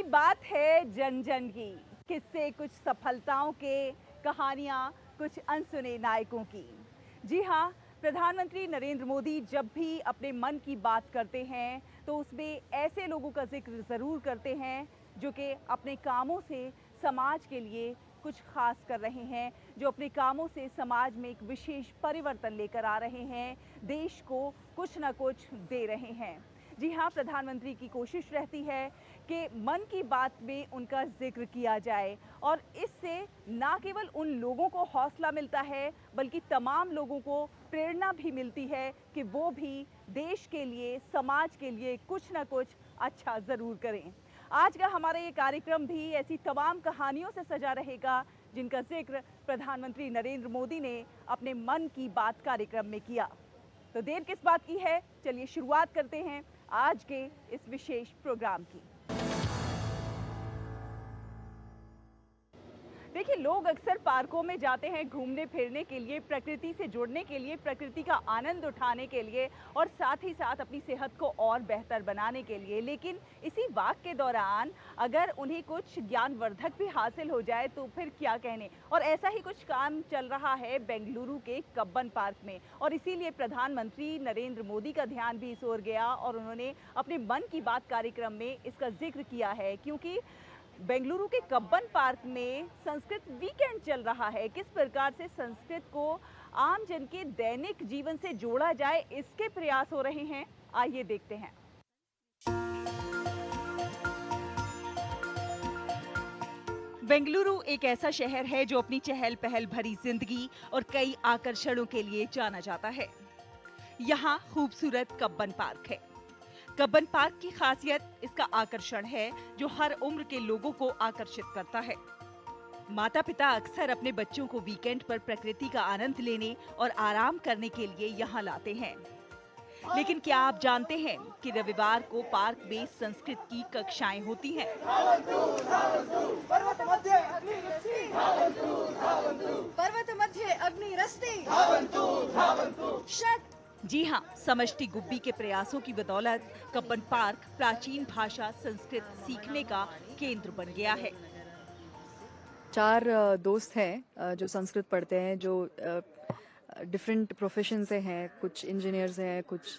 बात है जन जन की, किस्से कुछ सफलताओं के, कहानियां कुछ अनसुने नायकों की। जी हाँ, प्रधानमंत्री नरेंद्र मोदी जब भी अपने मन की बात करते हैं तो उसमें ऐसे लोगों का जिक्र ज़रूर करते हैं जो कि अपने कामों से समाज के लिए कुछ खास कर रहे हैं, जो अपने कामों से समाज में एक विशेष परिवर्तन लेकर आ रहे हैं, देश को कुछ ना कुछ दे रहे हैं। जी हाँ, प्रधानमंत्री की कोशिश रहती है कि मन की बात में उनका जिक्र किया जाए और इससे ना केवल उन लोगों को हौसला मिलता है बल्कि तमाम लोगों को प्रेरणा भी मिलती है कि वो भी देश के लिए, समाज के लिए कुछ ना कुछ अच्छा ज़रूर करें। आज का हमारा ये कार्यक्रम भी ऐसी तमाम कहानियों से सजा रहेगा जिनका जिक्र प्रधानमंत्री नरेंद्र मोदी ने अपने मन की बात कार्यक्रम में किया। तो देर किस बात की है, चलिए शुरुआत करते हैं आज के इस विशेष प्रोग्राम की। देखिए, लोग अक्सर पार्कों में जाते हैं घूमने फिरने के लिए, प्रकृति से जुड़ने के लिए, प्रकृति का आनंद उठाने के लिए और साथ ही साथ अपनी सेहत को और बेहतर बनाने के लिए। लेकिन इसी वक्त के दौरान अगर उन्हें कुछ ज्ञानवर्धक भी हासिल हो जाए तो फिर क्या कहने। और ऐसा ही कुछ काम चल रहा है बेंगलुरु के कब्बन पार्क में और इसीलिए प्रधानमंत्री नरेंद्र मोदी का ध्यान भी इस ओर गया और उन्होंने अपने मन की बात कार्यक्रम में इसका जिक्र किया है, क्योंकि बेंगलुरु के कब्बन पार्क में संस्कृत वीकेंड चल रहा है। किस प्रकार से संस्कृत को आम जन के दैनिक जीवन से जोड़ा जाए, इसके प्रयास हो रहे हैं, आइए देखते हैं। बेंगलुरु एक ऐसा शहर है जो अपनी चहल पहल भरी जिंदगी और कई आकर्षणों के लिए जाना जाता है। यहाँ खूबसूरत कब्बन पार्क है। कब्बन पार्क की खासियत इसका आकर्षण है जो हर उम्र के लोगों को आकर्षित करता है। माता पिता अक्सर अपने बच्चों को वीकेंड पर प्रकृति का आनंद लेने और आराम करने के लिए यहाँ लाते हैं। लेकिन क्या आप जानते हैं कि रविवार को पार्क में संस्कृत की कक्षाएं होती हैं? पर्वत मध्य अग्निरस्ति जी हाँ, समष्टि गुब्बी के प्रयासों की बदौलत कब्बन पार्क प्राचीन भाषा संस्कृत सीखने का केंद्र बन गया है। 4 दोस्त हैं जो संस्कृत पढ़ते हैं, जो डिफरेंट प्रोफेशन से हैं, कुछ इंजीनियर्स हैं, कुछ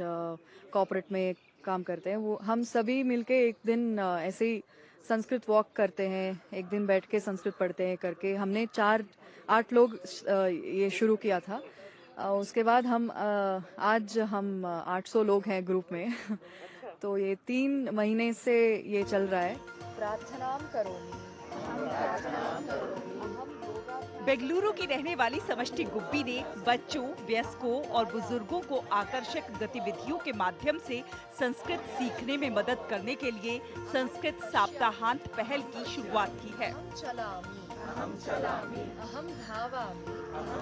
कॉर्पोरेट में काम करते हैं। वो हम सभी मिलके एक दिन ऐसे ही संस्कृत वॉक करते हैं, एक दिन बैठ के संस्कृत पढ़ते हैं करके हमने 8 लोग ये शुरू किया था। उसके बाद आज हम 800 लोग हैं ग्रुप में तो ये 3 महीने से ये चल रहा है। प्रार्थना करोमि। बेंगलुरु की रहने वाली समष्टि गुब्बी ने बच्चों, वयस्कों और बुजुर्गों को आकर्षक गतिविधियों के माध्यम से संस्कृत सीखने में मदद करने के लिए संस्कृत सप्ताहांत पहल की शुरुआत की है। अहम चलामि, अहम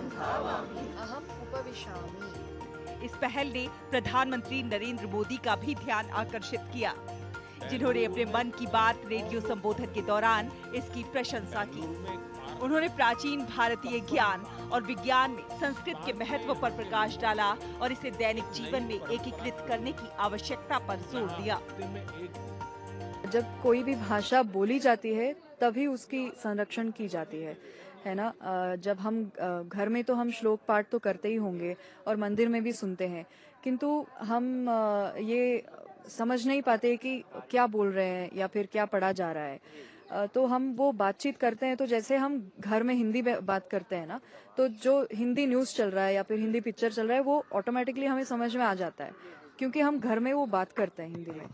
धावामि, अहम उपविशामि। इस पहल ने प्रधानमंत्री नरेंद्र मोदी का भी ध्यान आकर्षित किया, जिन्होंने अपने मन की बात रेडियो संबोधन के दौरान इसकी प्रशंसा की। उन्होंने प्राचीन भारतीय ज्ञान और विज्ञान में संस्कृत के महत्व पर प्रकाश डाला और इसे दैनिक जीवन में एकीकृत करने की आवश्यकता पर जोर दिया। जब कोई भी भाषा बोली जाती है तभी उसकी संरक्षण की जाती है ना। जब हम घर में तो हम श्लोक पाठ तो करते ही होंगे और मंदिर में भी सुनते हैं, किंतु हम ये समझ नहीं पाते कि क्या बोल रहे हैं या फिर क्या पढ़ा जा रहा है। तो हम वो बातचीत करते हैं तो जैसे हम घर में हिंदी में बात करते हैं ना, तो जो हिंदी न्यूज़ चल रहा है या फिर हिंदी पिक्चर चल रहा है वो ऑटोमेटिकली हमें समझ में आ जाता है, क्योंकि हम घर में वो बात करते हैं हिंदी में।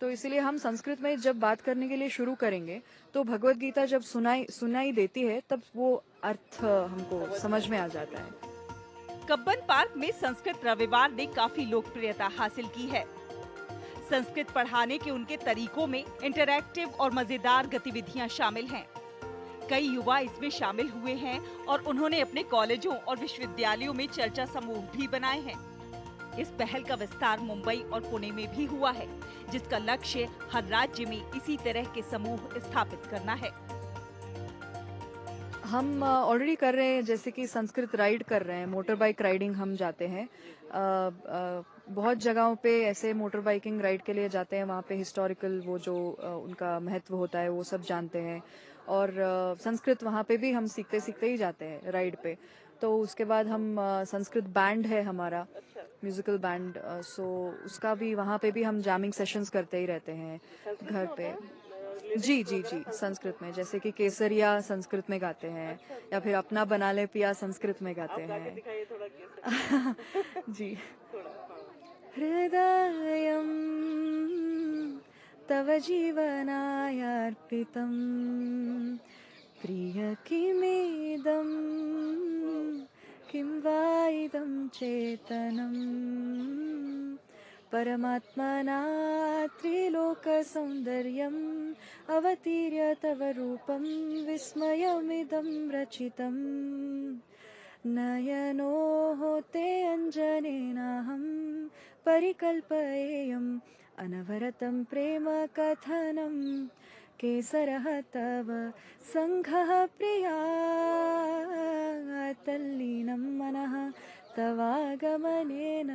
तो इसलिए हम संस्कृत में जब बात करने के लिए शुरू करेंगे तो भगवत गीता जब सुनाई देती है तब वो अर्थ हमको समझ में आ जाता है। कब्बन पार्क में संस्कृत रविवार ने काफी लोकप्रियता हासिल की है। संस्कृत पढ़ाने के उनके तरीकों में इंटरैक्टिव और मजेदार गतिविधियां शामिल हैं। कई युवा इसमें शामिल हुए हैं और उन्होंने अपने कॉलेजों और विश्वविद्यालयों में चर्चा समूह भी बनाए हैं। इस पहल का विस्तार मुंबई और पुणे में भी हुआ है, जिसका लक्ष्य हर राज्य में इसी तरह के समूह स्थापित करना है। हम ऑलरेडी कर रहे हैं, जैसे कि संस्कृत राइड कर रहे हैं, मोटर बाइक राइडिंग हम जाते हैं। बहुत जगहों पे ऐसे मोटर बाइकिंग राइड के लिए जाते हैं, वहाँ पे हिस्टोरिकल वो जो उनका महत्व होता है वो सब जानते हैं। और संस्कृत वहाँ पे भी हम सीखते सीखते ही जाते हैं राइड पे। तो उसके बाद हम संस्कृत बैंड है हमारा, म्यूजिकल बैंड, सो उसका भी वहाँ पे भी हम जैमिंग सेशंस करते ही रहते हैं घर पे। जी जी जी, संस्कृत में, जैसे कि केसरिया संस्कृत में गाते हैं, या फिर अपना बना ले पिया संस्कृत में गाते हैं। जी। हृदयं तव जीवनायार्पितं प्रिय किमिदं किं वा इदं चेतनं परमात्मना त्रिलोकसौन्दर्यम् अवतीर्य तव रूपं विस्मयमिदं रचितम् नयनोः ते अञ्जनेनाहं परिकल्पयेयम् अनवरतं प्रेम कथनं केसरः तव सङ्घः प्रिया तल्लीनं मनः तवागमनेन।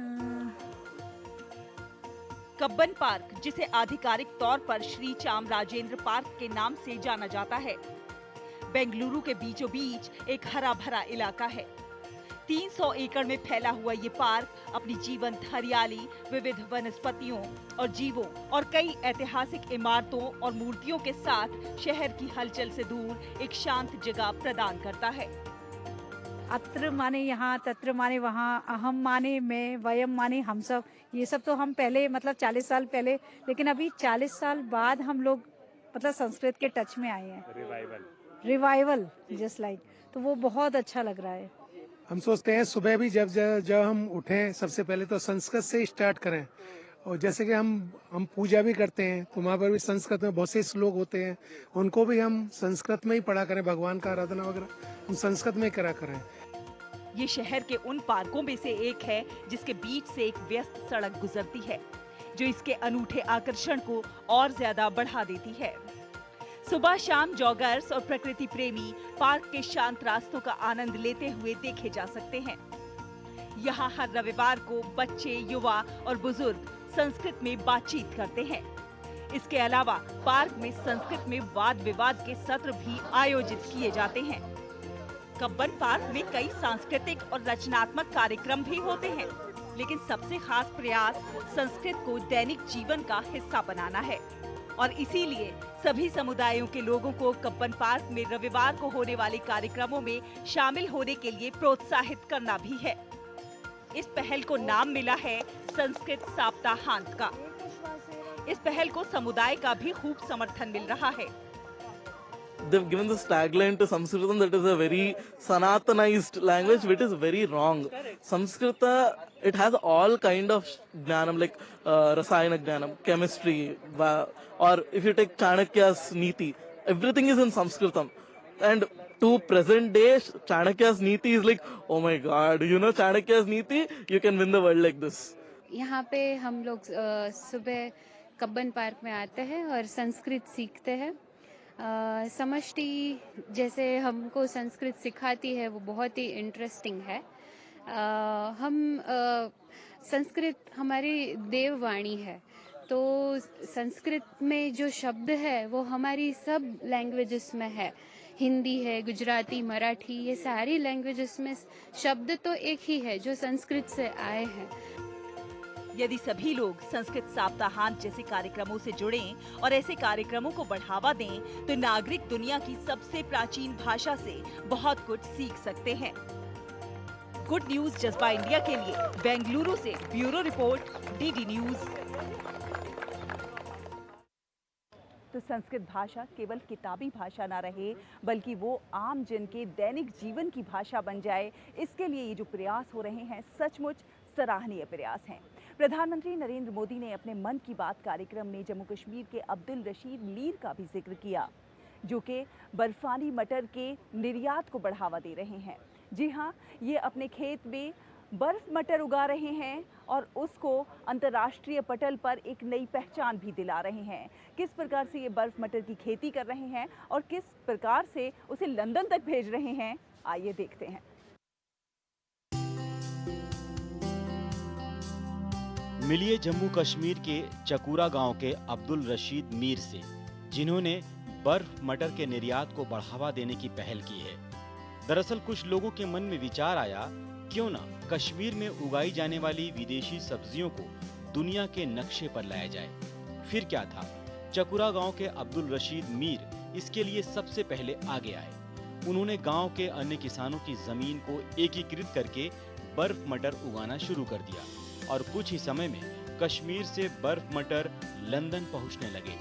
कब्बन पार्क, जिसे आधिकारिक तौर पर श्री चामराजेंद्र पार्क के नाम से जाना जाता है, बेंगलुरु के बीचों बीच एक हरा भरा इलाका है। 300 एकड़ में फैला हुआ ये पार्क अपनी जीवंत हरियाली, विविध वनस्पतियों और जीवों और कई ऐतिहासिक इमारतों और मूर्तियों के साथ शहर की हलचल से दूर एक शांत जगह प्रदान करता है। अत्र माने यहाँ, तत्र माने वहाँ, अहम माने मैं, वयम माने हम सब। ये सब तो हम पहले मतलब 40 साल पहले, लेकिन अभी 40 साल बाद हम लोग मतलब संस्कृत के टच में आए हैं। रिवाइवल जस्ट लाइक, तो वो बहुत अच्छा लग रहा है। हम सोचते हैं सुबह भी जब हम उठें सबसे पहले तो संस्कृत से स्टार्ट करें। और जैसे कि हम पूजा भी करते हैं तो वहाँ पर भी संस्कृत में बहुत से श्लोक होते हैं, उनको भी हम संस्कृत में ही पढ़ा करें, भगवान का आराधना वगैरह हम संस्कृत में करा करें। ये शहर के उन पार्कों में से एक है जिसके बीच से एक व्यस्त सड़क गुजरती है, जो इसके अनूठे आकर्षण को और ज्यादा बढ़ा देती है। सुबह शाम जॉगर्स और प्रकृति प्रेमी पार्क के शांत रास्तों का आनंद लेते हुए देखे जा सकते हैं। यहाँ हर रविवार को बच्चे, युवा और बुजुर्ग संस्कृत में बातचीत करते हैं। इसके अलावा पार्क में संस्कृत में वाद विवाद के सत्र भी आयोजित किए जाते हैं। कब्बन पार्क में कई सांस्कृतिक और रचनात्मक कार्यक्रम भी होते हैं, लेकिन सबसे खास प्रयास संस्कृत को दैनिक जीवन का हिस्सा बनाना है और इसीलिए सभी समुदायों के लोगों को कब्बन पार्क में रविवार को होने वाले कार्यक्रमों में शामिल होने के लिए प्रोत्साहित करना भी है। इस पहल को नाम मिला है संस्कृत सप्ताहांत का। इस पहल को समुदाय का भी खूब समर्थन मिल रहा है। They've given this tagline to Sanskritam that is a very Sanatanized language, which is very wrong. Sanskrita, it has all kind of jnanam like rasayana jnanam, chemistry, or if you take Chanakya's Niti, everything is in Sanskritam. And to present day, Chanakya's Niti is like, oh my god, you know Chanakya's Niti, you can win the world like this. यहाँ पे हम लोग सुबह Cubbon park में आते हैं और संस्कृत सीखते हैं। समष्टि जैसे हमको संस्कृत सिखाती है वो बहुत ही इंटरेस्टिंग है। हम संस्कृत हमारी देववाणी है, तो संस्कृत में जो शब्द है वो हमारी सब लैंग्वेजेस में है। हिंदी है, गुजराती, मराठी, ये सारी लैंग्वेजेस में शब्द तो एक ही है जो संस्कृत से आए हैं। यदि सभी लोग संस्कृत सप्ताहांत जैसे कार्यक्रमों से जुड़ें और ऐसे कार्यक्रमों को बढ़ावा दें, तो नागरिक दुनिया की सबसे प्राचीन भाषा से बहुत कुछ सीख सकते हैं। गुड न्यूज जज्बा इंडिया के लिए बेंगलुरु से ब्यूरो रिपोर्ट, डीडी न्यूज। तो संस्कृत भाषा केवल किताबी भाषा ना रहे, बल्कि वो आम जन के दैनिक जीवन की भाषा बन जाए, इसके लिए ये जो प्रयास हो रहे हैं सचमुच सराहनीय प्रयास हैं। प्रधानमंत्री नरेंद्र मोदी ने अपने मन की बात कार्यक्रम में जम्मू कश्मीर के अब्दुल रशीद मीर का भी जिक्र किया, जो कि बर्फानी मटर के निर्यात को बढ़ावा दे रहे हैं। जी हाँ, ये अपने खेत में बर्फ मटर उगा रहे हैं और उसको अंतर्राष्ट्रीय पटल पर एक नई पहचान भी दिला रहे हैं। किस प्रकार से ये बर्फ मटर की खेती कर रहे हैं और किस प्रकार से उसे लंदन तक भेज रहे हैं, आइए देखते हैं। मिलिए जम्मू कश्मीर के चकूरा गांव के अब्दुल रशीद मीर से, जिन्होंने बर्फ मटर के निर्यात को बढ़ावा देने की पहल की है। दरअसल कुछ लोगों के मन में विचार आया, क्यों ना कश्मीर में उगाई जाने वाली विदेशी सब्जियों को दुनिया के नक्शे पर लाया जाए। फिर क्या था, चकुरा गांव के अब्दुल रशीद मीर इसके लिए सबसे पहले आगे आए। उन्होंने गांव के अन्य किसानों की जमीन को एकीकृत करके बर्फ मटर उगाना शुरू कर दिया और कुछ ही समय में कश्मीर से बर्फ मटर लंदन पहुंचने लगे।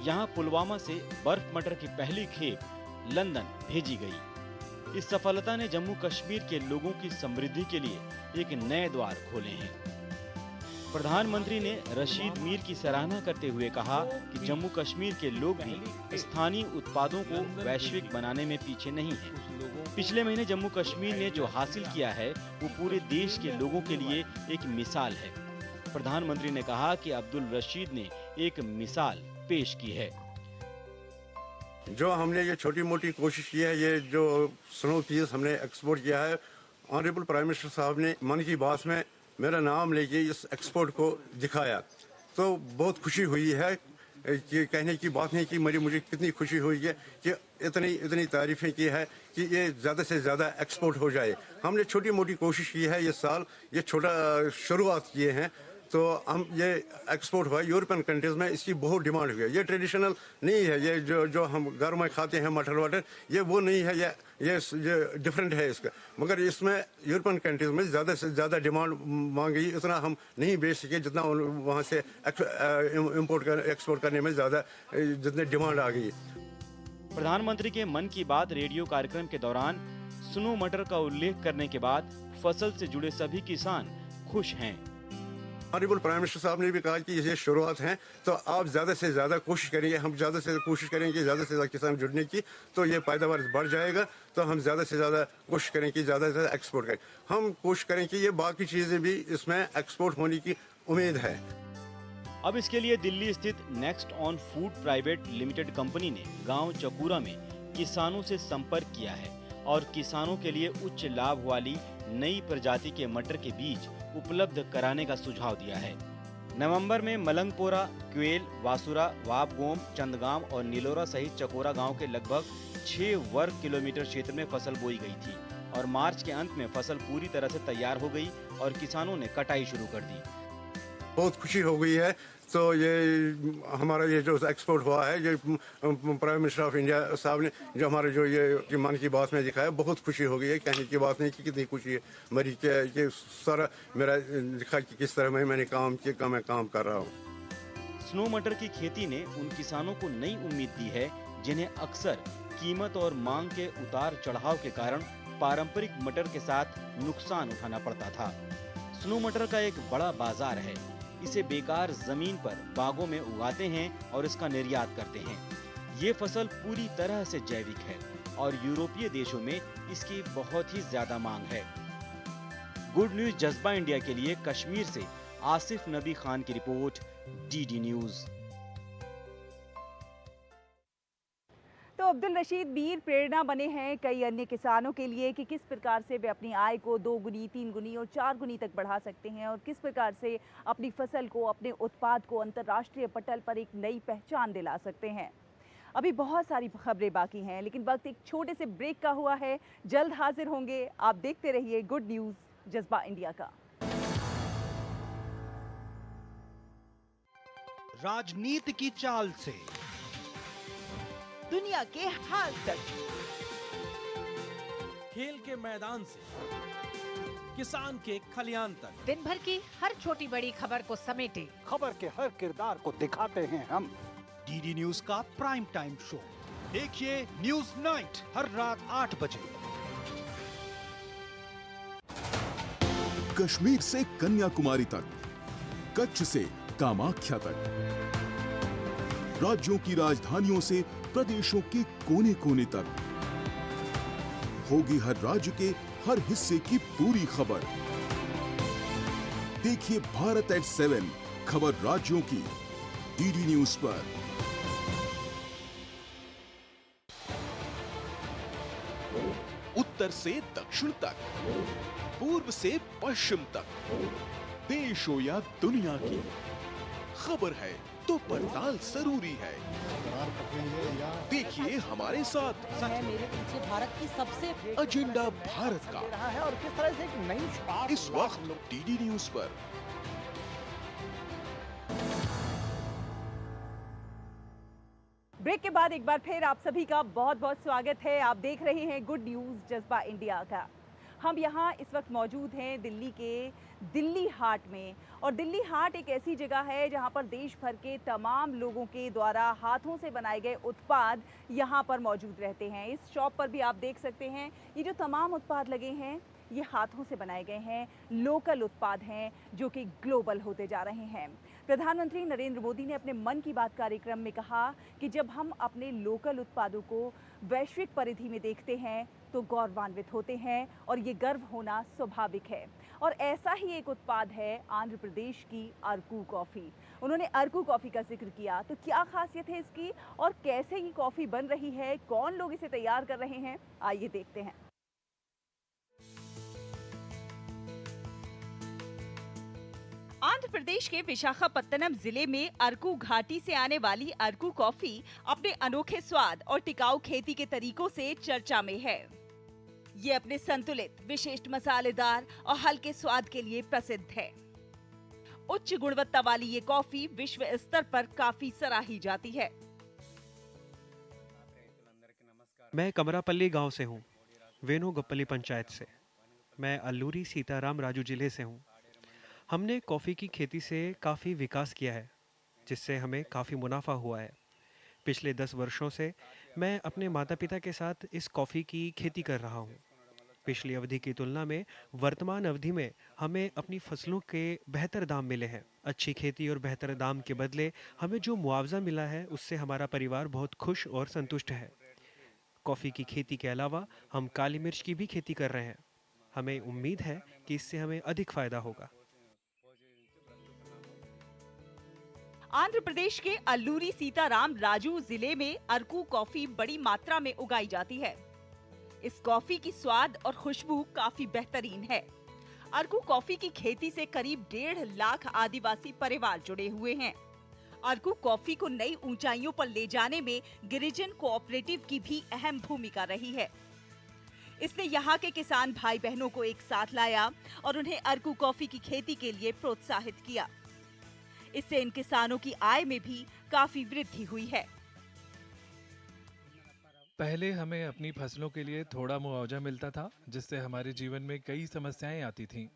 यहाँ पुलवामा से बर्फ मटर की पहली खेप लंदन भेजी गई। इस सफलता ने जम्मू कश्मीर के लोगों की समृद्धि के लिए एक नए द्वार खोले हैं। प्रधानमंत्री ने रशीद मीर की सराहना करते हुए कहा कि जम्मू कश्मीर के लोग भी स्थानीय उत्पादों को वैश्विक बनाने में पीछे नहीं हैं। पिछले महीने जम्मू कश्मीर ने जो हासिल किया है वो पूरे देश के लोगों के लिए एक मिसाल है। प्रधानमंत्री ने कहा कि अब्दुल रशीद ने एक मिसाल पेश की है। जो हमने ये छोटी मोटी कोशिश की है, ये जो स्नो पीस हमने एक्सपोर्ट किया है, ऑनरेबल प्राइम मिनिस्टर साहब ने मन की बात में मेरा नाम लेके इस एक्सपोर्ट को दिखाया, तो बहुत खुशी हुई है। कि कहने की बात नहीं कि मुझे कितनी खुशी हुई है कि इतनी तारीफें की है कि ये ज़्यादा से ज़्यादा एक्सपोर्ट हो जाए। हमने छोटी मोटी कोशिश की है, ये साल ये छोटा शुरुआत किए हैं, तो हम ये एक्सपोर्ट हुआ यूरोपियन कंट्रीज़ में, इसकी बहुत डिमांड हुई है। ये ट्रेडिशनल नहीं है, ये जो हम घर में खाते हैं मटर वटर, ये वो नहीं है, ये डिफरेंट है इसका। मगर इसमें यूरोपियन कंट्रीज़ में ज़्यादा से ज़्यादा डिमांड मांगी, इतना हम नहीं बेच सके जितना वहाँ से एक्सपोर्ट करने में ज़्यादा जितनी डिमांड आ गई। प्रधानमंत्री के मन की बात रेडियो कार्यक्रम के दौरान स्नो मटर का उल्लेख करने के बाद फसल से जुड़े सभी किसान खुश हैं। ऑनरेबल प्राइम मिनिस्टर साहब ने भी कहा कि ये शुरुआत है, तो आप ज़्यादा से ज़्यादा कोशिश करेंगे, हम ज़्यादा से कोशिश करेंगे ज़्यादा से ज़्यादा किसान जुड़ने की, तो ये पैदावार बढ़ जाएगा। तो हम ज़्यादा से ज़्यादा कोशिश करें कि ज़्यादा से ज़्यादा एक्सपोर्ट करें। हम कोशिश करें कि ये बाकी चीज़ें भी इसमें एक्सपोर्ट होने की उम्मीद है। अब इसके लिए दिल्ली स्थित next on food private limited company ने गांव चकूरा में किसानों से संपर्क किया है और किसानों के लिए उच्च लाभ वाली नई प्रजाति के मटर के बीज उपलब्ध कराने का सुझाव दिया है। नवंबर में मलंगपोरा, क्वेल, वासुरा, वापगोम, चंदगाम और नीलोरा सहित चकोरा गांव के लगभग 6 वर्ग किलोमीटर क्षेत्र में फसल बोई गई थी और मार्च के अंत में फसल पूरी तरह से तैयार हो गई और किसानों ने कटाई शुरू कर दी। बहुत खुशी हो गई है। तो ये हमारा ये जो एक्सपोर्ट हुआ है, ये प्राइम मिनिस्टर ऑफ इंडिया साहब ने जो हमारे जो ये मन की बात में दिखाया, बहुत खुशी हो गई है। कहने की बात नहीं कि कितनी खुशी है मेरी कि सारा मेरा दिखा कि किस तरह मैंने काम किया का मैं काम कर रहा हूँ। स्नो मटर की खेती ने उन किसानों को नई उम्मीद दी है जिन्हें अक्सर कीमत और मांग के उतार चढ़ाव के कारण पारंपरिक मटर के साथ नुकसान उठाना पड़ता था। स्नो मटर का एक बड़ा बाजार है। इसे बेकार जमीन पर बागों में उगाते हैं और इसका निर्यात करते हैं। ये फसल पूरी तरह से जैविक है और यूरोपीय देशों में इसकी बहुत ही ज्यादा मांग है। गुड न्यूज जज्बा इंडिया के लिए कश्मीर से आसिफ नबी खान की रिपोर्ट, डीडी न्यूज। तो अब्दुल रशीद मीर प्रेरणा बने हैं कई अन्य किसानों के लिए कि किस प्रकार से वे अपनी आय को 2 गुनी, 3 गुनी और 4 गुनी तक बढ़ा सकते हैं और किस प्रकार से अपनी फसल को, अपने उत्पाद को अंतर्राष्ट्रीय पटल पर एक नई पहचान दिला सकते हैं। अभी बहुत सारी खबरें बाकी हैं, लेकिन वक्त एक छोटे से ब्रेक का हुआ है। जल्द हाजिर होंगे। आप देखते रहिए गुड न्यूज़ जज्बा इंडिया का। राजनीति की चाल से दुनिया के हाल तक, खेल के मैदान से किसान के खलियान तक, दिन भर की हर छोटी बड़ी खबर को समेटे खबर के हर किरदार को दिखाते हैं हम। डीडी न्यूज का प्राइम टाइम शो देखिए न्यूज नाइट हर रात 8 बजे। कश्मीर से कन्याकुमारी तक, कच्छ से कामाख्या तक, राज्यों की राजधानियों से प्रदेशों के कोने कोने तक, होगी हर राज्य के हर हिस्से की पूरी खबर। देखिए भारत एट 7 खबर राज्यों की डीडी न्यूज पर। उत्तर से दक्षिण तक, पूर्व से पश्चिम तक, देश हो या दुनिया की, खबर है तो पड़ताल जरूरी है। देखिए हमारे साथ मेरे पीछे भारत की सबसे एजेंडा भारत का रहा है और किस तरह से एक नई शुरुआत इस वक्त डीडी न्यूज पर। ब्रेक के बाद एक बार फिर आप सभी का बहुत बहुत स्वागत है। आप देख रहे हैं गुड न्यूज़ जज्बा इंडिया का। हम यहाँ इस वक्त मौजूद हैं दिल्ली के दिल्ली हाट में, और दिल्ली हाट एक ऐसी जगह है जहाँ पर देश भर के तमाम लोगों के द्वारा हाथों से बनाए गए उत्पाद यहाँ पर मौजूद रहते हैं। इस शॉप पर भी आप देख सकते हैं ये जो तमाम उत्पाद लगे हैं ये हाथों से बनाए गए हैं, लोकल उत्पाद हैं जो कि ग्लोबल होते जा रहे हैं। प्रधानमंत्री नरेंद्र मोदी ने अपने मन की बात कार्यक्रम में कहा कि जब हम अपने लोकल उत्पादों को वैश्विक परिधि में देखते हैं तो गौरवान्वित होते हैं और ये गर्व होना स्वाभाविक है। और ऐसा ही एक उत्पाद है आंध्र प्रदेश की अरकू कॉफ़ी। उन्होंने अरकू कॉफ़ी का जिक्र किया, तो क्या खासियत है इसकी और कैसे ये कॉफ़ी बन रही है, कौन लोग इसे तैयार कर रहे हैं, आइए देखते हैं। आंध्र प्रदेश के विशाखापत्तनम जिले में अरकू घाटी से आने वाली अरकू कॉफी अपने अनोखे स्वाद और टिकाऊ खेती के तरीकों से चर्चा में है। ये अपने संतुलित, विशिष्ट मसालेदार और हल्के स्वाद के लिए प्रसिद्ध है। उच्च गुणवत्ता वाली ये कॉफी विश्व स्तर पर काफी सराही जाती है। मैं कमरापल्ली गांव से हूँ, वेणुगोपल्ली पंचायत से। मैं अल्लूरी सीताराम राजू जिले से हूँ। हमने कॉफ़ी की खेती से काफ़ी विकास किया है, जिससे हमें काफ़ी मुनाफा हुआ है। पिछले 10 वर्षों से मैं अपने माता पिता के साथ इस कॉफ़ी की खेती कर रहा हूँ। पिछली अवधि की तुलना में वर्तमान अवधि में हमें अपनी फसलों के बेहतर दाम मिले हैं। अच्छी खेती और बेहतर दाम के बदले हमें जो मुआवजा मिला है उससे हमारा परिवार बहुत खुश और संतुष्ट है। कॉफ़ी की खेती के अलावा हम काली मिर्च की भी खेती कर रहे हैं। हमें उम्मीद है कि इससे हमें अधिक फायदा होगा। आंध्र प्रदेश के अल्लूरी सीताराम राजू जिले में अरकू कॉफी बड़ी मात्रा में उगाई जाती है। इस कॉफी की स्वाद और खुशबू काफी बेहतरीन है। अरकू कॉफी की खेती से करीब 1.5 लाख आदिवासी परिवार जुड़े हुए हैं। अरकू कॉफी को नई ऊंचाइयों पर ले जाने में गिरिजन कोऑपरेटिव की भी अहम भूमिका रही है। इसने यहाँ के किसान भाई बहनों को एक साथ लाया और उन्हें अरकू कॉफी की खेती के लिए प्रोत्साहित किया। इससे इन किसानों की आय में भी काफी वृद्धि हुई है। पहले हमें अपनी फसलों के लिए थोड़ा मुआवजा मिलता था, जिससे हमारे जीवन में कई समस्याएं आती थीं।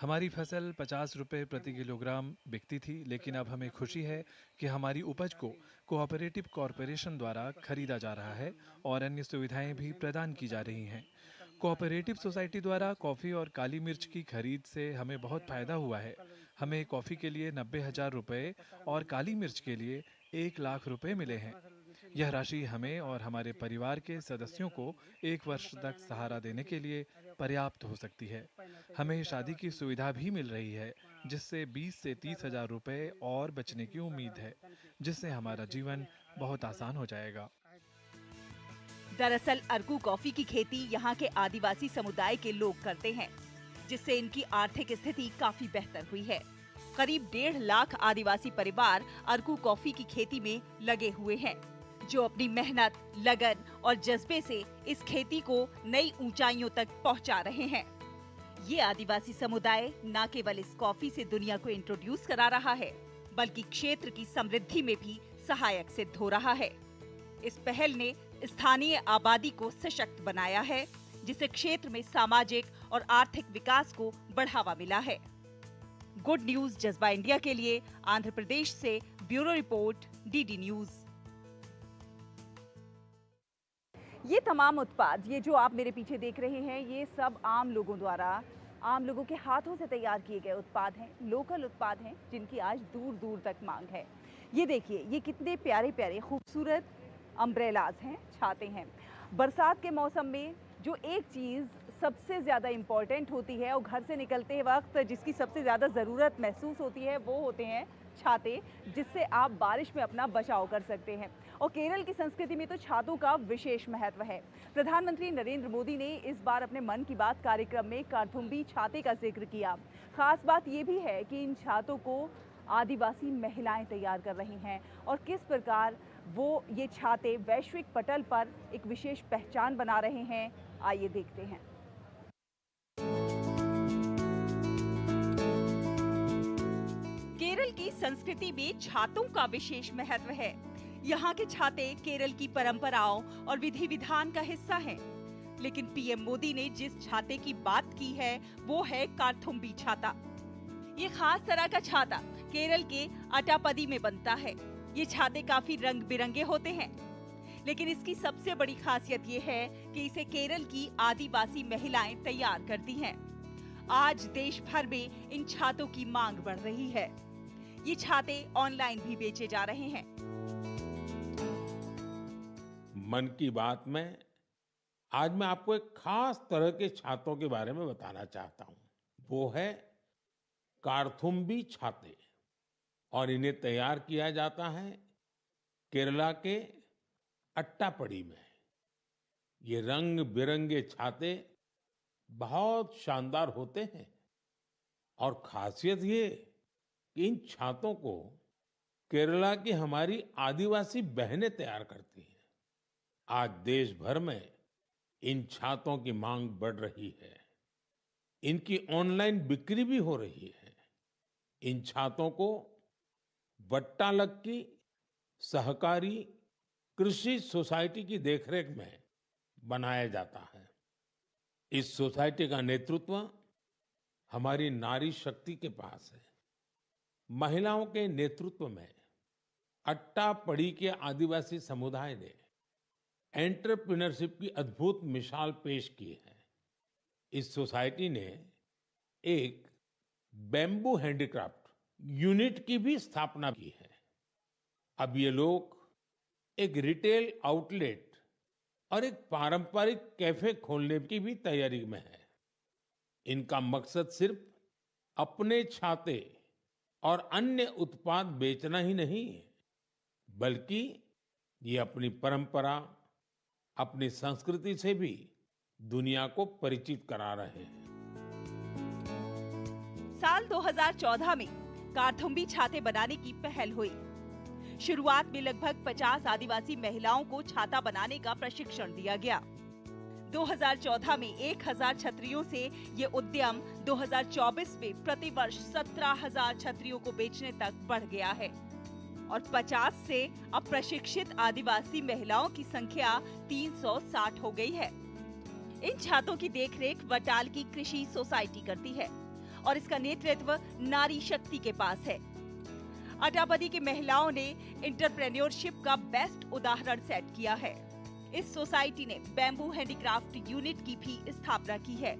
हमारी फसल 50 रुपए प्रति किलोग्राम बिकती थी, लेकिन अब हमें खुशी है कि हमारी उपज को कोऑपरेटिव कॉरपोरेशन द्वारा खरीदा जा रहा है और अन्य सुविधाएं भी प्रदान की जा रही हैं। कोऑपरेटिव सोसाइटी द्वारा कॉफ़ी और काली मिर्च की खरीद से हमें बहुत फायदा हुआ है। हमें कॉफ़ी के लिए 90,000 रुपये और काली मिर्च के लिए 1 लाख रुपए मिले हैं। यह राशि हमें और हमारे परिवार के सदस्यों को 1 वर्ष तक सहारा देने के लिए पर्याप्त हो सकती है। हमें शादी की सुविधा भी मिल रही है, जिससे 20 से 30,000 रुपये और बचने की उम्मीद है, जिससे हमारा जीवन बहुत आसान हो जाएगा। दरअसल अरकू कॉफी की खेती यहाँ के आदिवासी समुदाय के लोग करते हैं, जिससे इनकी आर्थिक स्थिति काफी बेहतर हुई है। करीब 1.5 लाख आदिवासी परिवार अरकू कॉफी की खेती में लगे हुए हैं, जो अपनी मेहनत, लगन और जज्बे से इस खेती को नई ऊंचाइयों तक पहुंचा रहे हैं। ये आदिवासी समुदाय न केवल इस कॉफी से दुनिया को इंट्रोड्यूस करा रहा है, बल्कि क्षेत्र की समृद्धि में भी सहायक सिद्ध हो रहा है। इस पहल ने स्थानीय आबादी को सशक्त बनाया है, जिससे क्षेत्र में सामाजिक और आर्थिक विकास को बढ़ावा मिला है। गुड न्यूज जज्बा इंडिया के लिए आंध्र प्रदेश से ब्यूरो रिपोर्ट, डीडी न्यूज। ये तमाम उत्पाद, ये जो आप मेरे पीछे देख रहे हैं, ये सब आम लोगों द्वारा, आम लोगों के हाथों से तैयार किए गए उत्पाद हैं, लोकल उत्पाद हैं, जिनकी आज दूर दूर तक मांग है। ये देखिए, ये कितने प्यारे प्यारे खूबसूरत अम्ब्रेलाज हैं, छाते हैं। बरसात के मौसम में जो एक चीज़ सबसे ज़्यादा इम्पॉर्टेंट होती है और घर से निकलते वक्त जिसकी सबसे ज़्यादा ज़रूरत महसूस होती है वो होते हैं छाते, जिससे आप बारिश में अपना बचाव कर सकते हैं। और केरल की संस्कृति में तो छातों का विशेष महत्व है। प्रधानमंत्री नरेंद्र मोदी ने इस बार अपने मन की बात कार्यक्रम में कार्थुम्बी छाते का जिक्र किया। खास बात ये भी है कि इन छातों को आदिवासी महिलाएं तैयार कर रही हैं और किस प्रकार वो ये छाते वैश्विक पटल पर एक विशेष पहचान बना रहे हैं, आइए देखते हैं। केरल की संस्कृति में छातों का विशेष महत्व है। यहाँ के छाते केरल की परंपराओं और विधि विधान का हिस्सा हैं। लेकिन पीएम मोदी ने जिस छाते की बात की है वो है कार्थुम्बी छाता। ये खास तरह का छाता केरल के अटापदी में बनता है। ये छाते काफी रंग बिरंगे होते हैं, लेकिन इसकी सबसे बड़ी खासियत ये है कि इसे केरल की आदिवासी महिलाएं तैयार करती हैं। आज देश भर में इन छातों की मांग बढ़ रही है। ये छाते ऑनलाइन भी बेचे जा रहे हैं। मन की बात में आज मैं आपको एक खास तरह के छातों के बारे में बताना चाहता हूँ। वो है कार्थुम्बी छाते, और इन्हें तैयार किया जाता है केरला के अट्टापडी में। ये रंग बिरंगे छाते बहुत शानदार होते हैं और खासियत ये कि इन छातों को केरला की हमारी आदिवासी बहनें तैयार करती हैं। आज देश भर में इन छातों की मांग बढ़ रही है। इनकी ऑनलाइन बिक्री भी हो रही है। इन छातों को वट्टालक्की सहकारी कृषि सोसाइटी की देखरेख में बनाया जाता है। इस सोसाइटी का नेतृत्व हमारी नारी शक्ति के पास है। महिलाओं के नेतृत्व में अट्टापडी के आदिवासी समुदाय ने एंटरप्रेन्योरशिप की अद्भुत मिसाल पेश की है। इस सोसाइटी ने एक बैम्बू हैंडीक्राफ्ट यूनिट की भी स्थापना की है। अब ये लोग एक रिटेल आउटलेट और एक पारंपरिक कैफे खोलने की भी तैयारी में है। इनका मकसद सिर्फ अपने छाते और अन्य उत्पाद बेचना ही नहीं, बल्कि ये अपनी परंपरा, अपनी संस्कृति से भी दुनिया को परिचित करा रहे हैं। साल 2014 में कार्थुम्बी छाते बनाने की पहल हुई। शुरुआत में लगभग 50 आदिवासी महिलाओं को छाता बनाने का प्रशिक्षण दिया गया। 2014 में 1000 छतरियों से ये उद्यम 2024 में प्रतिवर्ष 17,000 छतरियों को बेचने तक बढ़ गया है और 50 से अब प्रशिक्षित आदिवासी महिलाओं की संख्या 360 हो गई है। इन छातों की देखरेख वटाल की कृषि सोसाइटी करती है और इसका नेतृत्व नारी शक्ति के पास है। अटापदी की महिलाओं ने एंटरप्रेन्योरशिप का बेस्ट उदाहरण सेट किया है। इस सोसाइटी ने बैम्बू हैंडीक्राफ्ट यूनिट की भी स्थापना की है।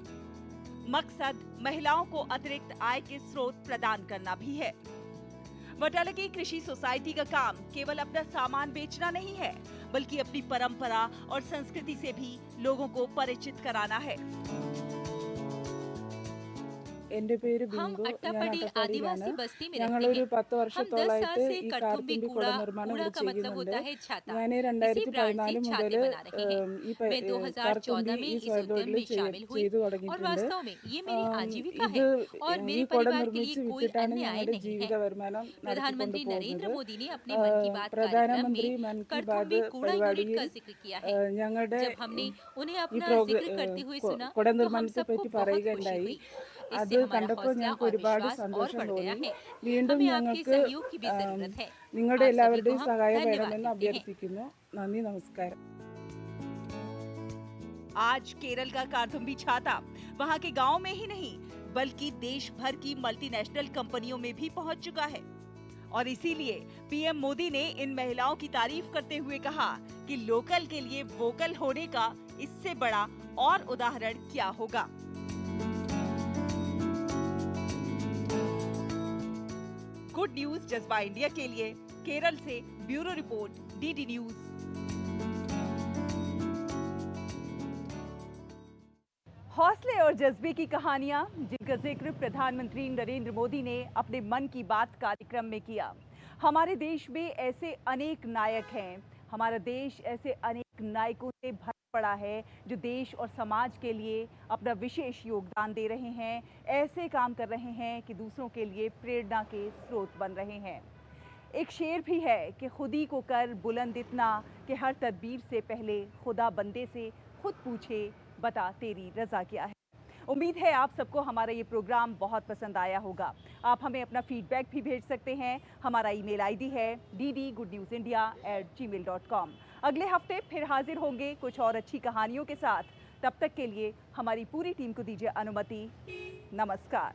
मकसद महिलाओं को अतिरिक्त आय के स्रोत प्रदान करना भी है। वटाला की कृषि सोसाइटी का काम केवल अपना सामान बेचना नहीं है, बल्कि अपनी परंपरा और संस्कृति से भी लोगों को परिचित कराना है। हम अट्टापडी आदिवासी बस्ती में रहते हैं। हम 10 साल से कार्थुम्बी कूड़ा का मतलब होता है छाता। इसी ब्रांड से छाते बना रहे हैं। मैं 2014 में इस उद्यम में शामिल हुई और वास्तव में ये मेरी आजीविका है और मेरे परिवार के लिए कोई अन्य आय नहीं है। प्रधानमंत्री नरेंद्र मोदी ने अपने मन की बात कार्यक्रम में कार्थुम्बी कूड़ा यूनिट का जिक्र किया है। जब हमने उन्हें अपना जिक्र करते हुए सुना तो हम सबको बहुत खुशी हुई। इससे हमारा हौसला और विश्वास और बढ़ गया है। हमें आपके सहयोग की भी जरूरत है। നിങ്ങളുടെ എല്ലാവരുടെയും സഹായം വേണമെന്ന് അഭ്യർത്ഥിക്കുന്നു. നന്ദി, നമസ്കാരം. आज केरल का कार्थुम्बी छाता वहाँ के गांव में ही नहीं, बल्कि देश भर की मल्टीनेशनल कंपनियों में भी पहुँच चुका है। और इसीलिए पीएम मोदी ने इन महिलाओं की तारीफ करते हुए कहा कि लोकल के लिए वोकल होने का इससे बड़ा और उदाहरण क्या होगा। गुड न्यूज जज्बा इंडिया के लिए केरल से ब्यूरो रिपोर्ट, डीडी न्यूज। हौसला और जज्बे की कहानियां जिनका जिक्र प्रधानमंत्री नरेंद्र मोदी ने अपने मन की बात कार्यक्रम में किया। हमारे देश में ऐसे अनेक नायक हैं, हमारा देश ऐसे अनेक नायकों से भरा पड़ा है जो देश और समाज के लिए अपना विशेष योगदान दे रहे हैं, ऐसे काम कर रहे हैं कि दूसरों के लिए प्रेरणा के स्रोत बन रहे हैं। एक शेर भी है कि खुदी को कर बुलंद इतना कि हर तदबीर से पहले खुदा बंदे से खुद पूछे बता तेरी रजा क्या है। उम्मीद है आप सबको हमारा ये प्रोग्राम बहुत पसंद आया होगा। आप हमें अपना फीडबैक भी भेज सकते हैं। हमारा ईमेल आईडी है ddgoodnewsindia@gmail.com। अगले हफ्ते फिर हाजिर होंगे कुछ और अच्छी कहानियों के साथ। तब तक के लिए हमारी पूरी टीम को दीजिए अनुमति। नमस्कार।